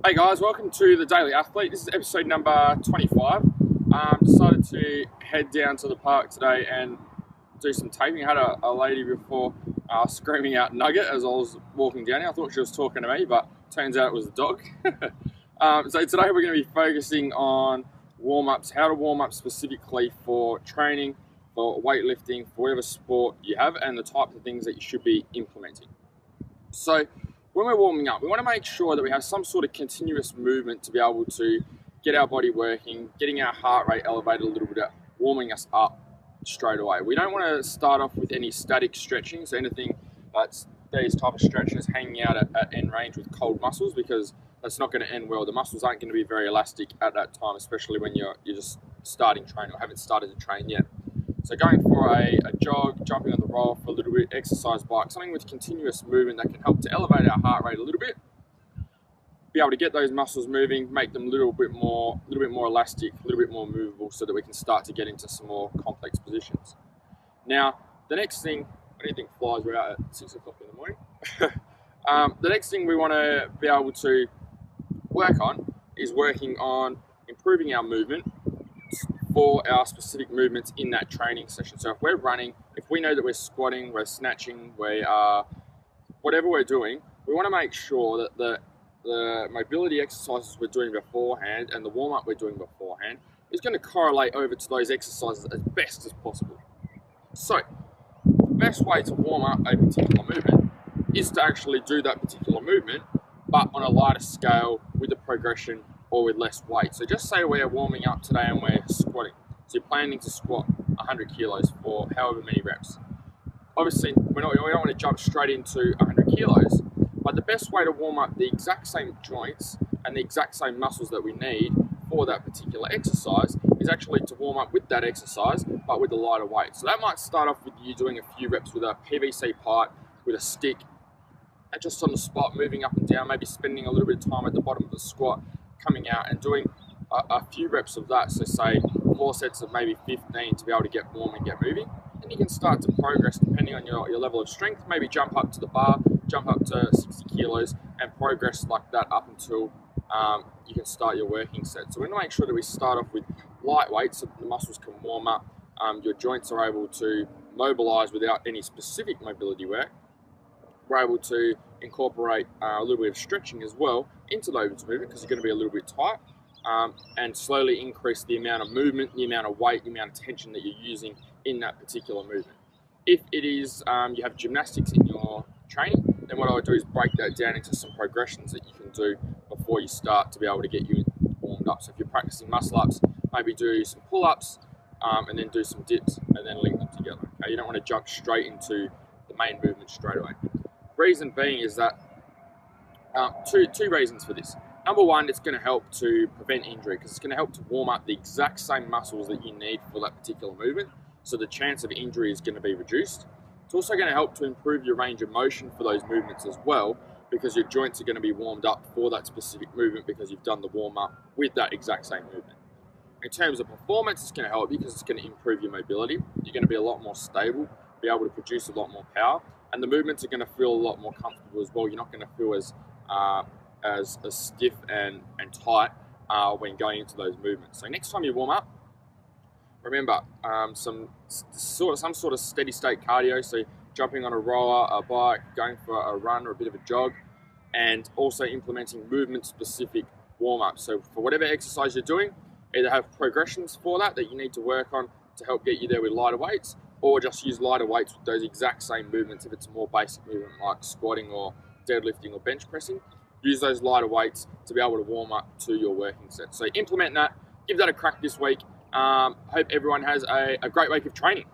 Hey guys, welcome to the Daily Athlete. This is episode number 25. Decided to head down to the park today and do some taping. I had a lady before screaming out nugget as I was walking down here. I thought she was talking to me, but turns out it was the dog. So today we're going to be focusing on warm-ups, how to warm up specifically for training, for weightlifting, for whatever sport you have, and the types of things that you should be implementing. So when we're warming up, we want to make sure that we have some sort of continuous movement to be able to get our body working, getting our heart rate elevated a little bit, warming us up straight away. We don't want to start off with any static stretching, so anything that's these type of stretches hanging out at end range with cold muscles, because that's not going to end well. The muscles aren't going to be very elastic at that time, especially when you're just starting training or haven't started to train yet. So going for a jog, jumping on the roll for a little bit, exercise bike, something with continuous movement that can help to elevate our heart rate a little bit, be able to get those muscles moving, make them a little bit more elastic, a little bit more movable, so that we can start to get into some more complex positions. Now, the next thing, I don't think flies were out at 6 o'clock in the morning. The next thing we want to be able to work on is working on improving our movement for our specific movements in that training session. So if we're running, if we know that we're squatting, we're snatching, we are, whatever we're doing, we want to make sure that the mobility exercises we're doing beforehand and the warm-up we're doing beforehand is going to correlate over to those exercises as best as possible. So the best way to warm up a particular movement is to actually do that particular movement, but on a lighter scale with a progression or with less weight. So just say we're warming up today and we're squatting. So you're planning to squat 100 kilos for however many reps. Obviously, we don't want to jump straight into 100 kilos, but the best way to warm up the exact same joints and the exact same muscles that we need for that particular exercise is actually to warm up with that exercise, but with a lighter weight. So that might start off with you doing a few reps with a PVC pipe, with a stick, and just on the spot, moving up and down, maybe spending a little bit of time at the bottom of the squat, coming out and doing a few reps of that. So say 4 sets of maybe 15 to be able to get warm and get moving. And you can start to progress depending on your level of strength. Maybe jump up to the bar, jump up to 60 kilos and progress like that up until you can start your working set. So we want to make sure that we start off with light weights so that the muscles can warm up. Your joints are able to mobilize without any specific mobility work. We're able to incorporate a little bit of stretching as well into those movements because you're going to be a little bit tight, and slowly increase the amount of movement, the amount of weight, the amount of tension that you're using in that particular movement. If it is you have gymnastics in your training, then what I would do is break that down into some progressions that you can do before you start to be able to get you warmed up. So if you're practicing muscle ups, maybe do some pull-ups and then do some dips and then link them together. Okay? You don't want to jump straight into the main movement straight away. Reason being is that two reasons for this. Number one, it's going to help to prevent injury because it's going to help to warm up the exact same muscles that you need for that particular movement, so the chance of injury is going to be reduced. It's also going to help to improve your range of motion for those movements as well, because your joints are going to be warmed up for that specific movement because you've done the warm up with that exact same movement. In terms of performance, it's going to help you because it's going to improve your mobility. You're going to be a lot more stable, be able to produce a lot more power, and the movements are going to feel a lot more comfortable as well. You're not going to feel as stiff and tight when going into those movements. So next time you warm up, remember some sort of steady state cardio. So jumping on a roller, a bike, going for a run or a bit of a jog, and also implementing movement specific warm ups. So for whatever exercise you're doing, either have progressions for that you need to work on to help get you there with lighter weights, or just use lighter weights with those exact same movements if it's a more basic movement like squatting or deadlifting or bench pressing. Use those lighter weights to be able to warm up to your working set. So implement that, give that a crack this week. Hope everyone has a great week of training.